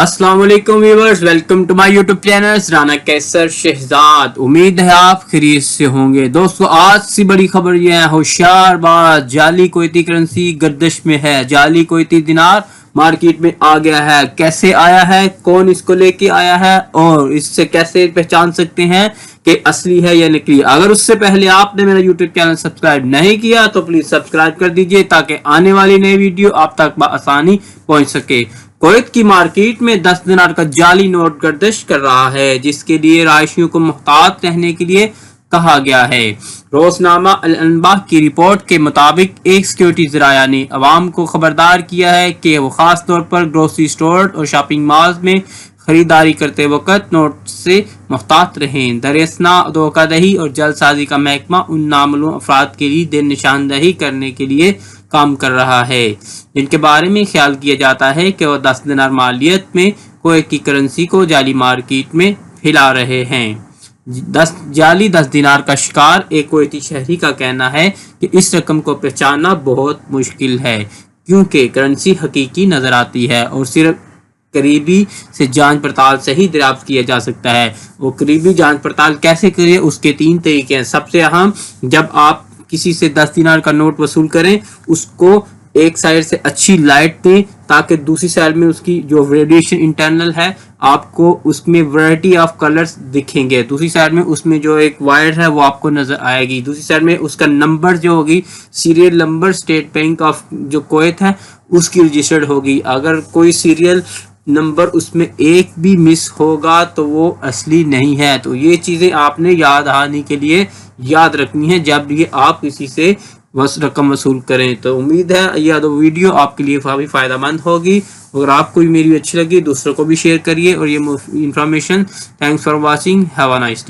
السلام علیکم viewers, welcome to my YouTube channel Rana Kaiser Shahzad. امید ہے آپ خیریت سے ہوں گے۔ دوستو، آج سی بڑی خبر یہ ہے، ہوشیار باز، جعلی کویتی کرنسی گردش میں ہے۔ جعلی کویتی دینار مارکیٹ میں آ گیا ہے۔ کیسے آیا ہے، کون اس کو لے کے آیا ہے اور اس سے کیسے پہچان سکتے ہیں کہ اصلی ہے یا نکلی؟ اگر اس سے پہلے آپ نے میرا یوٹیوب چینل سبسکرائب نہیں کیا تو پلیز سبسکرائب کر دیجئے تاکہ آنے والی نئی ویڈیو آپ تک بآسانی پہنچ سکے۔ کویت کی مارکیٹ میں 10 دینار کا جعلی نوٹ گردش کر رہا ہے، جس کے لیے رہائشیوں کو محتاط رہنے کے لیے کہا گیا ہے۔ روزنامہ الانباء کی رپورٹ کے مطابق ایک سیکیورٹی ذرائع نے عوام کو خبردار کیا ہے کہ وہ خاص طور پر گروسری سٹور اور شاپنگ مالز میں خریداری کرتے وقت نوٹ سے محتاط رہیں۔ دراصل دھوکہ دہی اور جعل سازی کا محکمہ ان نامعلوم افراد کے لیے دن نشاندہی کرنے کے لیے کام کر رہا ہے جن کے بارے میں خیال کیا جاتا ہے کہ وہ 10 دینار مالیت میں کویت کی کرنسی کو جعلی مارکیٹ میں پھیلا رہے ہیں۔ جعلی 10 دینار کا شکار ایک کویتی شہری کا کہنا ہے کہ اس رقم کو پہچاننا بہت مشکل ہے کیونکہ کرنسی حقیقی نظر آتی ہے اور صرف قریبی سے جانچ پڑتال سے ہی دریافت کیا جا سکتا ہے۔ وہ قریبی جانچ پڑتال کیسے کریں، اس کے 3 طریقے ہیں۔ سب سے اہم، جب آپ کسی سے 10 دینار کا نوٹ وصول کریں، اس کو ایک سائڈ سے اچھی لائٹ دیں تاکہ دوسری سائڈ میں اس کی جو ریڈیشن انٹرنل ہے آپ کو اس میں ورائٹی آف کلرز دکھیں گے۔ دوسری سائڈ میں اس میں جو ایک وائر ہے وہ آپ کو نظر آئے گی۔ دوسری سائڈ میں اس کا نمبر جو ہوگی، serial number state bank of جو کویت ہے اس کی رجسٹرڈ ہوگی۔ اگر کوئی سیریل نمبر اس میں ایک بھی مس ہوگا تو وہ اصلی نہیں ہے۔ تو یہ چیزیں آپ نے یاد آنے کے لیے یاد رکھنی ہے جب یہ آپ کسی سے رقم وصول کریں۔ تو امید ہے یہ ویڈیو آپ کے لیے کافی فائدہ مند ہوگی۔ اگر آپ کو میری اچھی لگی دوسروں کو بھی شیئر کریے اور یہ information. Thanks for watching, have a nice day.